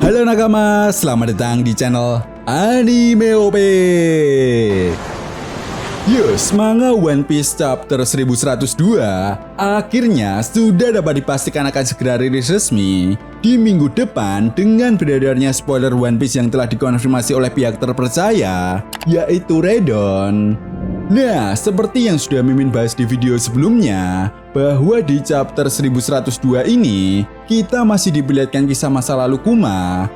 Halo nakama, selamat datang di channel Anime OP. Yes, manga One Piece chapter 1102 akhirnya sudah dapat dipastikan akan segera rilis resmi di minggu depan dengan beredarnya spoiler One Piece yang telah dikonfirmasi oleh pihak terpercaya, yaitu Redon. Nah, seperti yang sudah Mimin bahas di video sebelumnya, bahwa di chapter 1102 ini, kita masih diperlihatkan kisah masa lalu Kuma.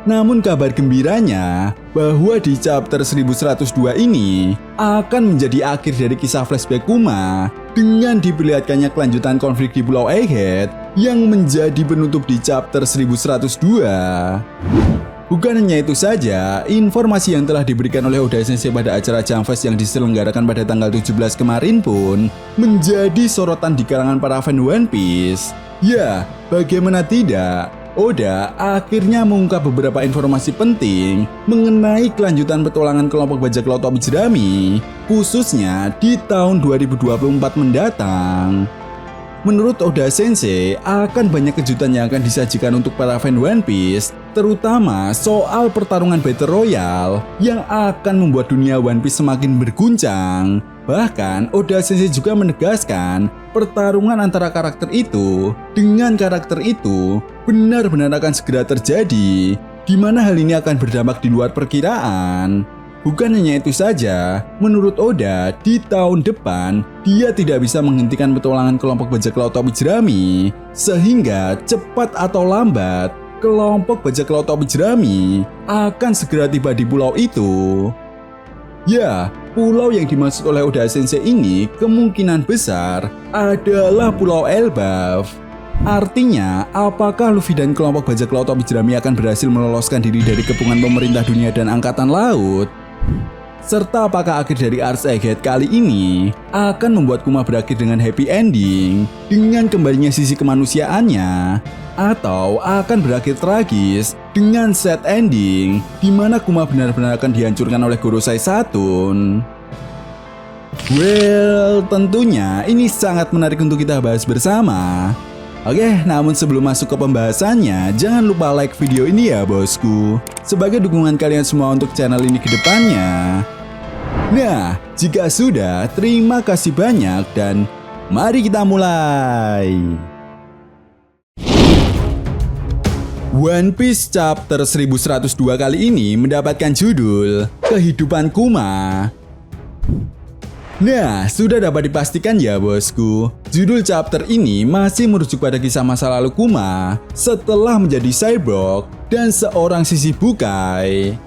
Namun kabar gembiranya, bahwa di chapter 1102 ini, akan menjadi akhir dari kisah flashback Kuma, dengan diperlihatkannya kelanjutan konflik di Pulau Egghead, yang menjadi penutup di chapter 1102. Bukan hanya itu saja, informasi yang telah diberikan oleh Oda Sensei pada acara Jump Fest yang diselenggarakan pada tanggal 17 kemarin pun menjadi sorotan di kalangan para fan One Piece. Ya, bagaimana tidak, Oda akhirnya mengungkap beberapa informasi penting mengenai kelanjutan petualangan kelompok bajak laut Tobi Jerami, khususnya di tahun 2024 mendatang. Menurut Oda Sensei, akan banyak kejutan yang akan disajikan untuk para fan One Piece, terutama soal pertarungan Battle Royale yang akan membuat dunia One Piece semakin berguncang. Bahkan, Oda Sensei juga menegaskan pertarungan antara karakter itu dengan karakter itu benar-benar akan segera terjadi, di mana hal ini akan berdampak di luar perkiraan. Bukan hanya itu saja, menurut Oda, di tahun depan, dia tidak bisa menghentikan petualangan kelompok bajak laut Tobi Jerami, sehingga cepat atau lambat, kelompok bajak laut Tobi Jerami akan segera tiba di pulau itu. Ya, pulau yang dimaksud oleh Oda Sensei ini kemungkinan besar adalah Pulau Elbaf. Artinya, apakah Luffy dan kelompok bajak laut Tobi Jerami akan berhasil meloloskan diri dari kepungan pemerintah dunia dan angkatan laut? Serta apakah akhir dari Arc Egghead kali ini akan membuat Kuma berakhir dengan happy ending dengan kembalinya sisi kemanusiaannya, atau akan berakhir tragis dengan sad ending di mana Kuma benar-benar akan dihancurkan oleh Gorosei Saturn? Well, tentunya ini sangat menarik untuk kita bahas bersama. Oke, namun sebelum masuk ke pembahasannya, jangan lupa like video ini ya bosku, sebagai dukungan kalian semua untuk channel ini ke depannya. Nah, jika sudah, terima kasih banyak dan mari kita mulai. One Piece chapter 1102 kali ini mendapatkan judul Kehidupan Kuma. Nah, sudah dapat dipastikan ya bosku, judul chapter ini masih merujuk pada kisah masa lalu Kuma setelah menjadi cyborg dan seorang sisi bukai.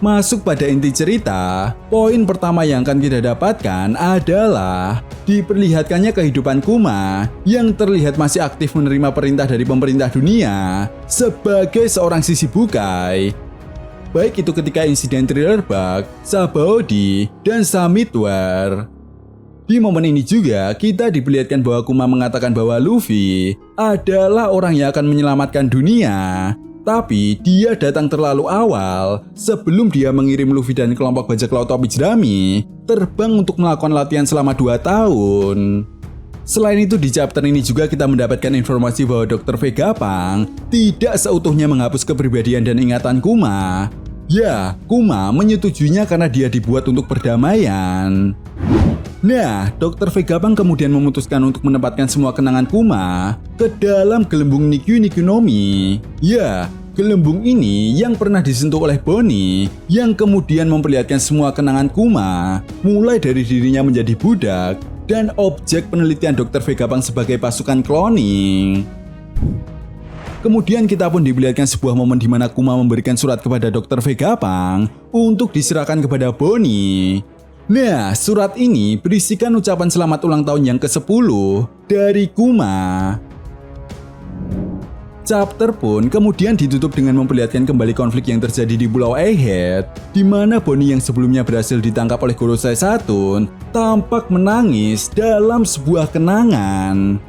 Masuk pada inti cerita, poin pertama yang akan kita dapatkan adalah diperlihatkannya kehidupan Kuma yang terlihat masih aktif menerima perintah dari pemerintah dunia sebagai seorang sisi bukai. Baik itu ketika insiden Thriller Bark, Sabaody, dan Summit War. Di momen ini juga kita diperlihatkan bahwa Kuma mengatakan bahwa Luffy adalah orang yang akan menyelamatkan dunia. Tapi dia datang terlalu awal sebelum dia mengirim Luffy dan kelompok bajak laut Tobi Jerami terbang untuk melakukan latihan selama 2 tahun. Selain itu di chapter ini juga kita mendapatkan informasi bahwa Dr. Vegapunk tidak seutuhnya menghapus kepribadian dan ingatan Kuma. Ya, Kuma menyetujuinya karena dia dibuat untuk perdamaian. Nah, Dr. Vegapunk kemudian memutuskan untuk menempatkan semua kenangan Kuma ke dalam gelembung Nikyu Nikyu no Mi. Ya, gelembung ini yang pernah disentuh oleh Bonnie, yang kemudian memperlihatkan semua kenangan Kuma, mulai dari dirinya menjadi budak dan objek penelitian Dr. Vegapunk sebagai pasukan cloning. Kemudian kita pun diperlihatkan sebuah momen di mana Kuma memberikan surat kepada Dr. Vegapunk untuk diserahkan kepada Bonnie. Nah, surat ini berisikan ucapan selamat ulang tahun yang ke-10 dari Kuma. Chapter pun kemudian ditutup dengan memperlihatkan kembali konflik yang terjadi di Pulau Egghead, di mana Bonnie yang sebelumnya berhasil ditangkap oleh Gorosei Saturn tampak menangis dalam sebuah kenangan.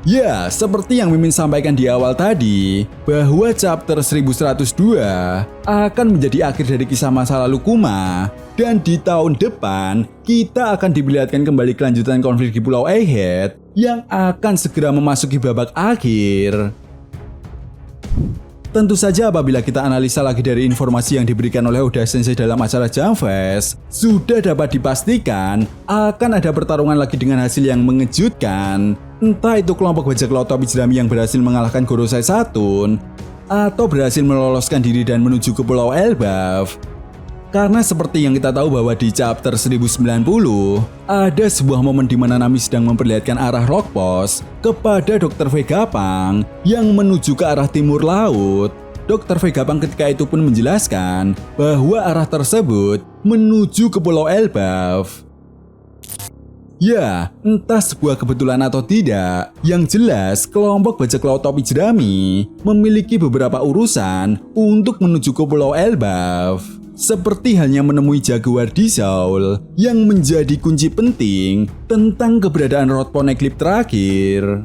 Ya, seperti yang Mimin sampaikan di awal tadi, bahwa chapter 1102 akan menjadi akhir dari kisah masa lalu Kuma, dan di tahun depan kita akan diperlihatkan kembali kelanjutan konflik di Pulau Egghead yang akan segera memasuki babak akhir. Tentu saja apabila kita analisa lagi dari informasi yang diberikan oleh Oda Sensei dalam acara Jump Fest, sudah dapat dipastikan akan ada pertarungan lagi dengan hasil yang mengejutkan. Entah itu kelompok bajak laut topi jerami yang berhasil mengalahkan Gorosei Saturn, atau berhasil meloloskan diri dan menuju ke Pulau Elbaf. Karena seperti yang kita tahu bahwa di chapter 1090, ada sebuah momen di mana Nami sedang memperlihatkan arah Rock Post kepada Dr. Vegapunk yang menuju ke arah timur laut. Dr. Vegapunk ketika itu pun menjelaskan bahwa arah tersebut menuju ke Pulau Elbaf. Ya, entah sebuah kebetulan atau tidak, yang jelas kelompok bajak laut topi jerami memiliki beberapa urusan untuk menuju ke Pulau Elbaf. Seperti halnya menemui Jaguar di Seoul yang menjadi kunci penting tentang keberadaan Road Poneglyph terakhir.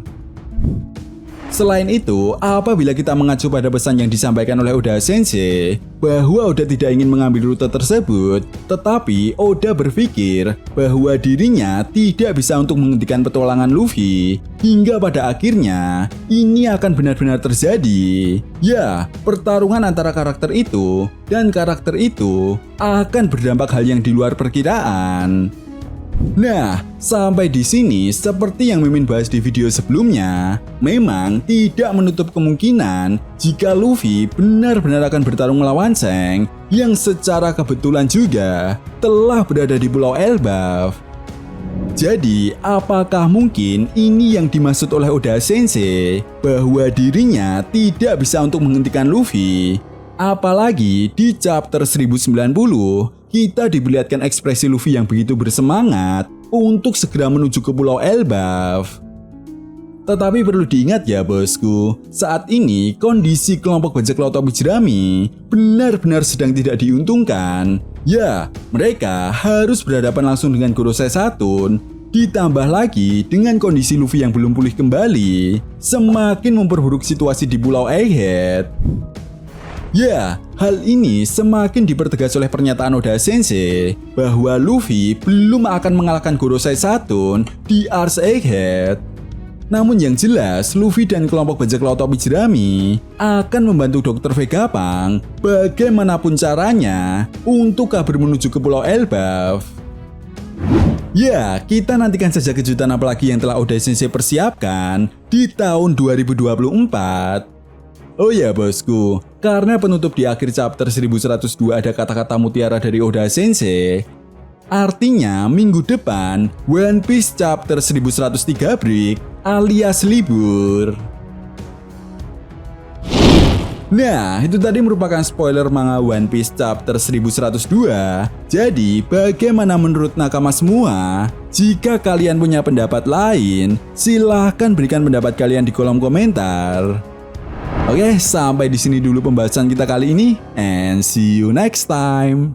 Selain itu, apabila kita mengacu pada pesan yang disampaikan oleh Oda Sensei bahwa Oda tidak ingin mengambil rute tersebut, tetapi Oda berpikir bahwa dirinya tidak bisa untuk menghentikan petualangan Luffy, hingga pada akhirnya ini akan benar-benar terjadi. Ya, pertarungan antara karakter itu dan karakter itu akan berdampak hal yang di luar perkiraan. Nah, sampai di sini seperti yang Mimin bahas di video sebelumnya, memang tidak menutup kemungkinan jika Luffy benar-benar akan bertarung melawan Shanks yang secara kebetulan juga telah berada di Pulau Elbaf. Jadi, apakah mungkin ini yang dimaksud oleh Oda Sensei bahwa dirinya tidak bisa untuk menghentikan Luffy? Apalagi di chapter 1090, kita diperlihatkan ekspresi Luffy yang begitu bersemangat untuk segera menuju ke Pulau Elbaf. Tetapi perlu diingat ya bosku, saat ini kondisi kelompok bajak laut topi jerami benar-benar sedang tidak diuntungkan. Ya, mereka harus berhadapan langsung dengan Gorosei Saturn, ditambah lagi dengan kondisi Luffy yang belum pulih kembali, semakin memperburuk situasi di Pulau Egghead. Ya, hal ini semakin dipertegas oleh pernyataan Oda Sensei bahwa Luffy belum akan mengalahkan Gorosei Saturn di Ars Egghead. Namun yang jelas, Luffy dan kelompok bajak laut topi jerami akan membantu Dr. Vegapunk bagaimanapun caranya untuk kabur menuju ke Pulau Elbaf. Ya, kita nantikan saja kejutan apalagi yang telah Oda Sensei persiapkan di tahun 2024. Oh ya bosku, karena penutup di akhir chapter 1102 ada kata-kata mutiara dari Oda Sensei, artinya minggu depan One Piece chapter 1103 break alias libur. Nah, itu tadi merupakan spoiler manga One Piece chapter 1102. Jadi, bagaimana menurut nakama semua? Jika kalian punya pendapat lain, silahkan berikan pendapat kalian di kolom komentar. Oke, sampai di sini dulu pembahasan kita kali ini, and see you next time.